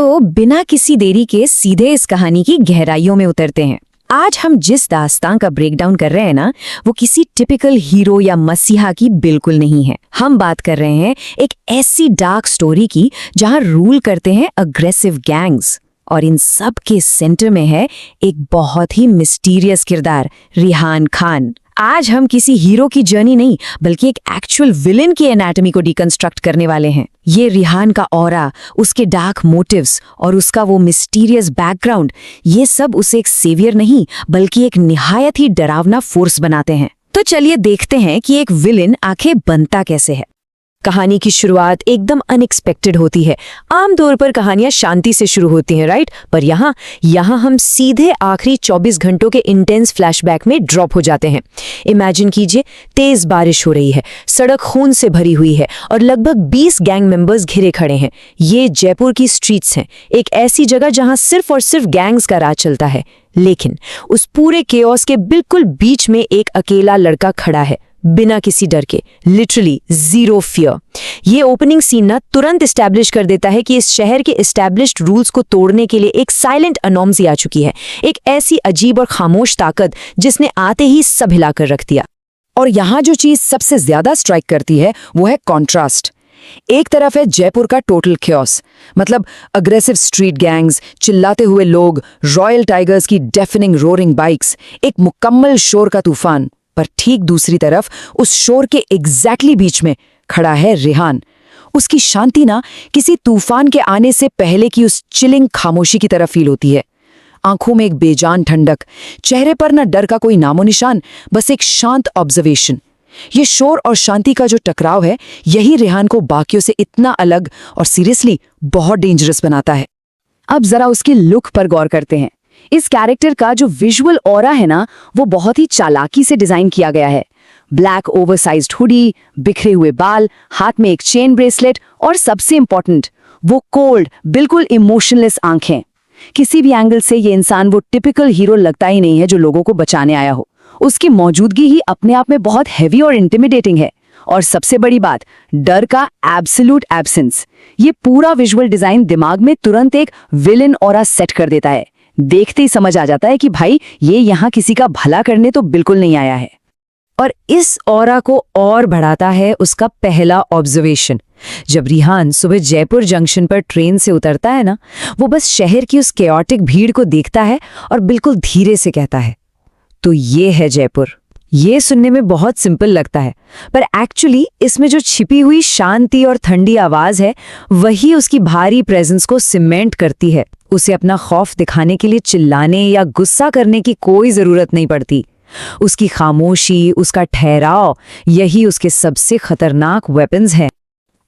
तो बिना किसी देरी के सीधे इस कहानी की गहराइयों में उतरते हैं। आज हम जिस दास्तान का ब्रेकडाउन कर रहे हैं ना, वो किसी टिपिकल हीरो या मसीहा की बिल्कुल नहीं है। हम बात कर रहे हैं एक ऐसी डार्क स्टोरी की जहां रूल करते हैं अग्रेसिव गैंग्स, और इन सब के सेंटर में है एक बहुत ही मिस्टीरियस किरदार, रिहान खान। आज हम किसी हीरो की जर्नी नहीं बल्कि एक एक्चुअल विलेन की एनाटॉमी को डिकंस्ट्रक्ट करने वाले हैं। ये रिहान का ऑरा, उसके डार्क मोटिव्स और उसका वो मिस्टीरियस बैकग्राउंड, ये सब उसे एक सेवियर नहीं बल्कि एक निहायत ही डरावना फोर्स बनाते हैं। तो चलिए देखते हैं कि एक विलेन आखिर बनता कैसे है। कहानी की शुरुआत एकदम अनएक्सपेक्टेड होती है। आमतौर पर कहानियां शांति से शुरू होती हैं, राइट? पर यहाँ हम सीधे आखिरी 24 घंटों के इंटेंस फ्लैशबैक में ड्रॉप हो जाते हैं। इमेजिन कीजिए, तेज बारिश हो रही है, सड़क खून से भरी हुई है और लगभग 20 गैंग मेंबर्स घिरे खड़े हैं। ये जयपुर की स्ट्रीट्स हैं, एक ऐसी जगह जहां सिर्फ और सिर्फ गैंग्स का राज चलता है। लेकिन उस पूरे केओस के बिल्कुल बीच में एक अकेला लड़का खड़ा है, बिना किसी डर के, लिटरली जीरो फियर। ये ओपनिंग सीन ना तुरंत एस्टैब्लिश कर देता है कि इस शहर के एस्टैब्लिश्ड रूल्स को तोड़ने के लिए एक साइलेंट अनोमसी आ चुकी है, एक ऐसी अजीब और खामोश ताकत जिसने आते ही सब हिलाकर रख दिया। और यहाँ जो चीज सबसे ज्यादा स्ट्राइक करती है वो है कॉन्ट्रास्ट। एक तरफ है जयपुर का टोटल क्योस, मतलब अग्रेसिव स्ट्रीट गैंग्स, चिल्लाते हुए लोग, रॉयल टाइगर्स की डेफिनिंग रोरिंग बाइक्स, एक मुकम्मल शोर का तूफान। पर ठीक दूसरी तरफ उस शोर के एग्जैक्टली बीच में खड़ा है रिहान। उसकी शांति ना किसी तूफान के आने से पहले की उस चिलिंग खामोशी की तरह फील होती है। आंखों में एक बेजान ठंडक, चेहरे पर ना डर का कोई नामो निशान, बस एक शांत ऑब्जर्वेशन। ये शोर और शांति का जो टकराव है, यही रिहान को बाकियों से इतना अलग और सीरियसली बहुत डेंजरस बनाता है। अब जरा उसकी लुक पर गौर करते हैं। इस कैरेक्टर का जो विजुअल ऑरा है ना, वो बहुत ही चालाकी से डिजाइन किया गया है। ब्लैक ओवरसाइज्ड हुडी, बिखरे हुए बाल, हाथ में एक चेन ब्रेसलेट और सबसे इंपॉर्टेंट वो कोल्ड, बिल्कुल इमोशनलेस आंखें। किसी भी एंगल से ये इंसान वो टिपिकल हीरो लगता ही नहीं है जो लोगों को बचाने आया हो। उसकी मौजूदगी ही अपने आप में बहुत हैवी और इंटिमिडेटिंग है। और सबसे बड़ी बात, डर का एब्सोल्यूट एब्सेंस। ये पूरा विजुअल डिजाइन दिमाग में तुरंत एक विलेन ऑरा सेट कर देता है। देखते ही समझ आ जाता है कि भाई ये यहाँ किसी का भला करने तो बिल्कुल नहीं आया है। और इस ऑरा को और बढ़ाता है उसका पहला ऑब्जर्वेशन। जब रिहान सुबह जयपुर जंक्शन पर ट्रेन से उतरता है ना, वो बस शहर की उस केओटिक भीड़ को देखता है और बिल्कुल धीरे से कहता है, तो ये है जयपुर। ये सुनने में बहुत सिंपल लगता है, पर एक्चुअली इसमें जो छिपी हुई शांति और ठंडी आवाज है, वही उसकी भारी प्रेजेंस को सीमेंट करती है। उसे अपना खौफ दिखाने के लिए चिल्लाने या गुस्सा करने की कोई जरूरत नहीं पड़ती। उसकी खामोशी, उसका ठहराव, यही उसके सबसे खतरनाक वेपन्स हैं।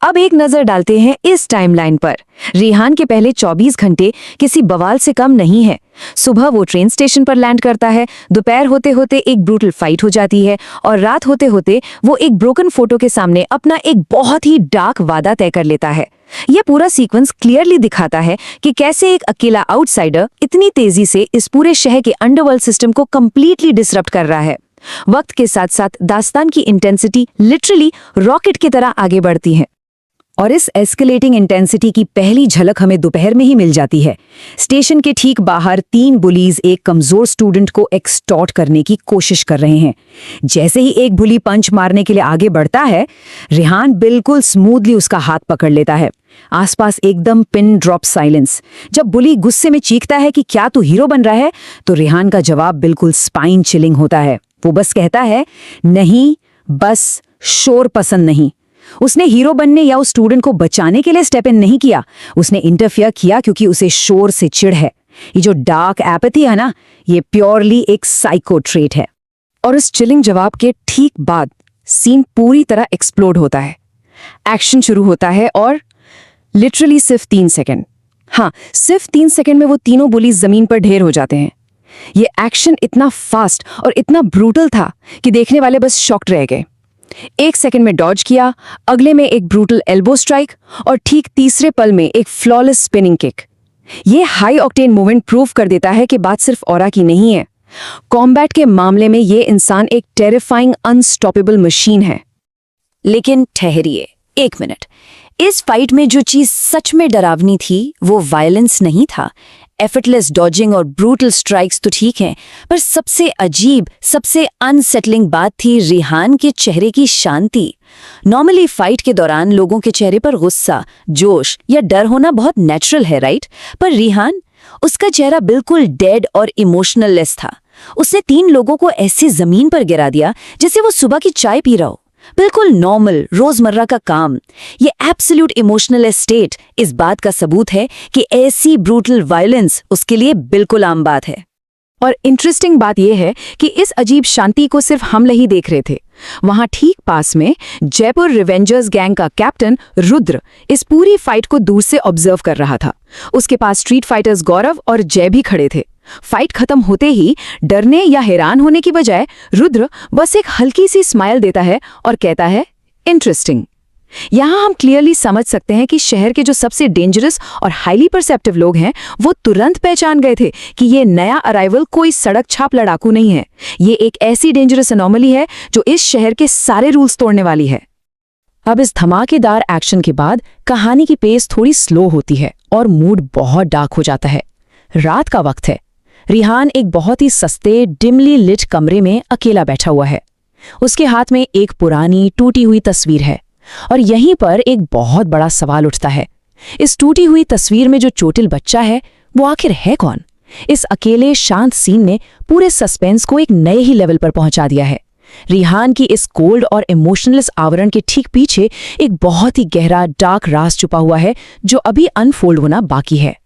अब एक नजर डालते हैं इस टाइमलाइन पर। रिहान के पहले 24 घंटे किसी बवाल से कम नहीं है। सुबह वो ट्रेन स्टेशन पर लैंड करता है, दोपहर होते होते एक ब्रूटल फाइट हो जाती है और रात होते होते वो एक ब्रोकन फोटो के सामने अपना एक बहुत ही डार्क वादा तय कर लेता है। यह पूरा सीक्वेंस क्लियरली दिखाता है कि कैसे एक अकेला आउटसाइडर इतनी तेजी से इस पूरे शहर के अंडरवर्ल्ड सिस्टम को कंप्लीटली डिसरप्ट कर रहा है। वक्त के साथ साथ दास्तान की इंटेंसिटी लिटरली रॉकेट की तरह आगे बढ़ती है। और इस एस्केलेटिंग इंटेंसिटी की पहली झलक हमें दोपहर में ही मिल जाती है। स्टेशन के ठीक बाहर 3 बुलीज एक कमजोर स्टूडेंट को एक्सटॉर्ट करने की कोशिश कर रहे हैं। जैसे ही एक बुली पंच मारने के लिए आगे बढ़ता है, रिहान बिल्कुल स्मूथली उसका हाथ पकड़ लेता है। आसपास एकदम पिन ड्रॉप साइलेंस। जब बुली गुस्से में चीखता है कि क्या तू हीरो बन रहा है, तो रिहान का जवाब बिल्कुल स्पाइन चिलिंग होता है। वो बस कहता है, नहीं, बस शोर पसंद नहीं। उसने हीरो बनने या उस स्टूडेंट को बचाने के लिए स्टेप इन नहीं किया, उसने इंटरफियर किया क्योंकि उसे शोर से चिढ़ है। ये जो डार्क एपैथी है ना, ये प्योरली एक साइको ट्रेट है। और इस चिलिंग जवाब के ठीक बाद सीन पूरी तरह एक्सप्लोड होता है। एक्शन शुरू होता है और लिटरली सिर्फ 3 सेकंड, सिर्फ 3 सेकंड में वो तीनों बुलीज जमीन पर ढेर हो जाते हैं। ये एक्शन इतना फास्ट और इतना ब्रूटल था कि देखने वाले बस शॉक्ड रह गए। 1 सेकंड में डॉज किया, अगले में एक ब्रूटल एल्बो स्ट्राइक और ठीक तीसरे पल में एक फ्लॉलेस स्पिनिंग किक। ये हाई ऑक्टेन मूवमेंट प्रूव कर देता है कि बात सिर्फ ऑरा की नहीं है। कॉम्बैट के मामले में ये इंसान एक टेरिफाइंग अनस्टॉपेबल मशीन है। लेकिन ठहरिए 1 मिनट, इस फाइट में जो चीज सच में डरावनी थी वो वायलेंस नहीं था। एफर्टलेस डॉजिंग और ब्रूटल स्ट्राइक्स तो ठीक हैं, पर सबसे अजीब, सबसे अनसेटलिंग बात थी रिहान के चेहरे की शांति। नॉर्मली फाइट के दौरान लोगों के चेहरे पर गुस्सा, जोश या डर होना बहुत नेचुरल है, राइट? पर रिहान, उसका चेहरा बिल्कुल डेड और इमोशनल लेस था। उसने 3 लोगों को ऐसे जमीन पर गिरा दिया जैसे वो सुबह की चाय पी रहा हो। बिल्कुल नॉर्मल रोजमर्रा का काम। ये एब्सोल्यूट इमोशनल स्टेट इस बात का सबूत है कि ऐसी ब्रूटल वायलेंस उसके लिए बिल्कुल आम बात है। और इंटरेस्टिंग बात यह है कि इस अजीब शांति को सिर्फ हम नहीं देख रहे थे। वहां ठीक पास में जयपुर रिवेंजर्स गैंग का कैप्टन रुद्र इस पूरी फाइट को दूर से ऑब्जर्व कर रहा था। उसके पास स्ट्रीट फाइटर्स गौरव और जय भी खड़े थे। फाइट खत्म होते ही डरने या हैरान होने की बजाय रुद्र बस एक हल्की सी स्माइल देता है और कहता है, इंटरेस्टिंग। यहां हम क्लियरली समझ सकते हैं कि शहर के जो सबसे डेंजरस और हाईली परसेप्टिव लोग हैं वो तुरंत पहचान गए थे कि ये नया अराइवल कोई सड़क छाप लड़ाकू नहीं है। ये एक ऐसी डेंजरस एनोमली है जो इस शहर के सारे रूल्स तोड़ने वाली है। अब इस धमाकेदार एक्शन के बाद कहानी की पेस थोड़ी स्लो होती है और मूड बहुत डार्क हो जाता है। रात का वक्त है। रिहान एक बहुत ही सस्ते डिमली लिट कमरे में अकेला बैठा हुआ है। उसके हाथ में एक पुरानी टूटी हुई तस्वीर है और यहीं पर एक बहुत बड़ा सवाल उठता है। इस टूटी हुई तस्वीर में जो चोटिल बच्चा है वो आखिर है कौन? इस अकेले शांत सीन ने पूरे सस्पेंस को एक नए ही लेवल पर पहुंचा दिया है। रिहान की इस कोल्ड और इमोशनलेस आवरण के ठीक पीछे एक बहुत ही गहरा डार्क राज छुपा हुआ है जो अभी अनफोल्ड होना बाकी है।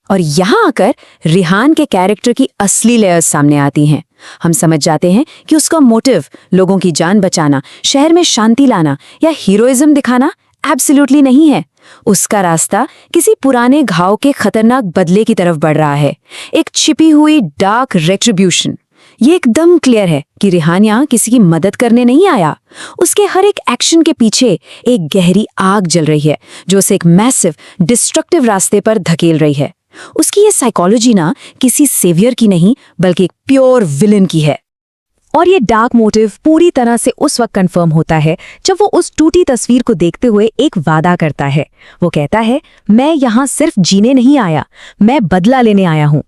और यहाँ आकर रिहान के कैरेक्टर की असली लेयर्स सामने आती हैं। हम समझ जाते हैं कि उसका मोटिव लोगों की जान बचाना, शहर में शांति लाना या हीरोइज्म दिखाना एब्सोल्युटली नहीं है। उसका रास्ता किसी पुराने घाव के खतरनाक बदले की तरफ बढ़ रहा है, एक छिपी हुई डार्क रेट्रिब्यूशन। ये एकदम क्लियर है कि रिहान यहाँ किसी की मदद करने नहीं आया। उसके हर एक एक्शन के पीछे एक गहरी आग जल रही है जो उसे एक मैसिव डिस्ट्रक्टिव रास्ते पर धकेल रही है। उसकी ये साइकोलॉजी ना किसी सेवियर की नहीं बल्कि एक प्योर विलन की है। और ये डार्क मोटिव पूरी तरह से उस वक्त कंफर्म होता है जब वो उस टूटी तस्वीर को देखते हुए एक वादा करता है। वो कहता है, मैं यहाँ सिर्फ जीने नहीं आया, मैं बदला लेने आया हूँ।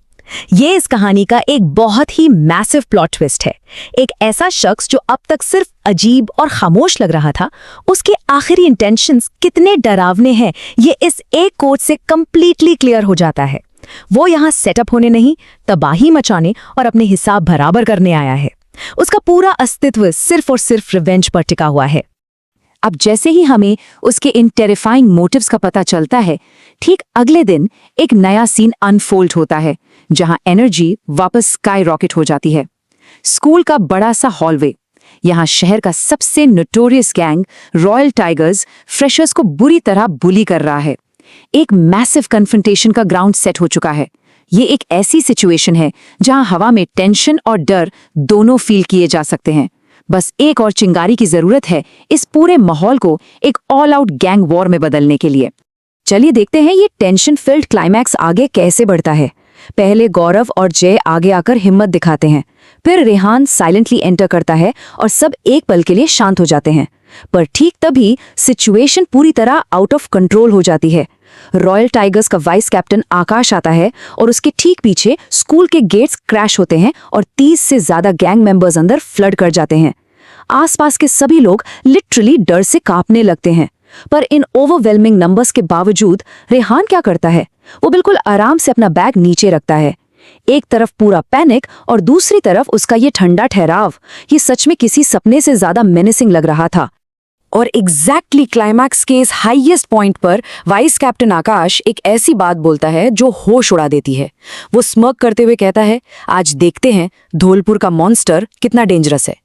ये इस कहानी का एक बहुत ही मैसिव प्लॉट ट्विस्ट है। एक ऐसा शख्स जो अब तक सिर्फ अजीब और खामोश लग रहा था, उसके आखिरी इंटेंशंस कितने डरावने हैं ये इस एक कोट से कंप्लीटली क्लियर हो जाता है। वो यहाँ सेटअप होने नहीं, तबाही मचाने और अपने हिसाब बराबर करने आया है। उसका पूरा अस्तित्व सिर्फ और सिर्फ रिवेंज पर टिका हुआ है। अब जैसे ही हमें उसके इन टेरिफाइंग मोटिव्स का पता चलता है, ठीक अगले दिन एक नया सीन अनफोल्ड होता है जहां एनर्जी वापस स्काई रॉकेट हो जाती है। स्कूल का बड़ा सा हॉलवे, यहाँ शहर का सबसे notorious gang royal tigers freshers को बुरी तरह बुली कर रहा है। एक मैसिव कन्फ्रंटेशन का ग्राउंड सेट हो चुका है। ये एक ऐसी सिचुएशन है जहां हवा में टेंशन और डर दोनों फील किए जा सकते हैं। बस एक और चिंगारी की जरूरत है इस पूरे माहौल को एक ऑल आउट गैंग वॉर में बदलने के लिए। चलिए देखते हैं ये टेंशन फिल्ड क्लाइमैक्स आगे कैसे बढ़ता है। पहले गौरव और जय आगे आकर हिम्मत दिखाते हैं, फिर रेहान साइलेंटली एंटर करता है और सब एक पल के लिए शांत हो जाते हैं। पर ठीक तभी सिचुएशन पूरी तरह आउट ऑफ कंट्रोल हो जाती है। रॉयल टाइगर्स का वाइस कैप्टन आकाश आता है और उसके ठीक पीछे स्कूल के गेट्स क्रैश होते हैं और 30 से ज्यादा गैंग मेंबर्स अंदर फ्लड कर जाते हैं। आसपास के सभी लोग लिटरली डर से कांपने लगते हैं। पर इन ओवरवेलमिंग नंबर्स के बावजूद रेहान क्या करता है? वो बिल्कुल आराम से अपना बैग नीचे रखता है। एक तरफ पूरा पैनिक और दूसरी तरफ उसका ये ठंडा ठहराव। ये सच में किसी सपने से ज्यादा मेनेसिंग लग रहा था। और एग्जैक्टली क्लाइमैक्स के इस हाईएस्ट पॉइंट पर वाइस कैप्टन आकाश एक ऐसी बात बोलता है जो होश उड़ा देती है। वो स्मर्क करते हुए कहता है, आज देखते हैं धौलपुर का मॉन्स्टर कितना डेंजरस है।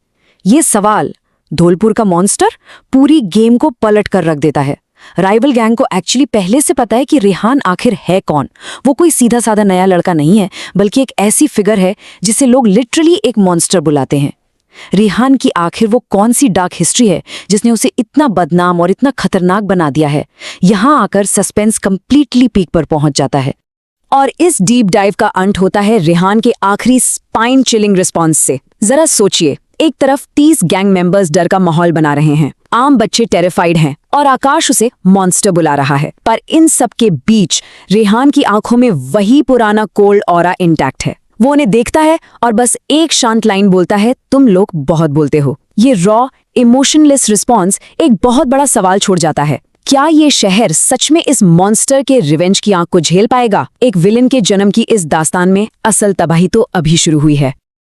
ये सवाल, धौलपुर का मॉन्स्टर, पूरी गेम को पलट कर रख देता है। राइवल गैंग को एक्चुअली पहले से पता है कि रेहान आखिर है कौन। वो कोई सीधा साधा नया लड़का नहीं है, बल्कि एक ऐसी फिगर है जिसे लोग लिटरली एक मॉन्स्टर बुलाते हैं। रेहान की आखिर वो कौन सी डार्क हिस्ट्री है जिसने उसे इतना बदनाम और इतना खतरनाक बना दिया है? यहाँ आकर सस्पेंस कंप्लीटली पीक पर पहुंच जाता है। और इस डीप डाइव का अंत होता है रेहान के आखिरी स्पाइन चिलिंग रिस्पॉन्स से। जरा सोचिए, एक तरफ 30 गैंग मेंबर्स डर का माहौल बना रहे हैं आम बच्चे टेरिफाइड हैं और आकाश उसे मॉन्स्टर बुला रहा है। पर इन सब के बीच रेहान की आंखों में वही पुराना कोल्ड ऑरा इंटैक्ट है। वो उन्हें देखता है और बस एक शांत लाइन बोलता है, तुम लोग बहुत बोलते हो। ये रॉ इमोशनलेस रिस्पॉन्स एक बहुत बड़ा सवाल छोड़ जाता है। क्या ये शहर सच में इस मॉन्स्टर के रिवेंज की आंख को झेल पाएगा? एक विलेन के जन्म की इस दास्तान में असल तबाही तो अभी शुरू हुई है।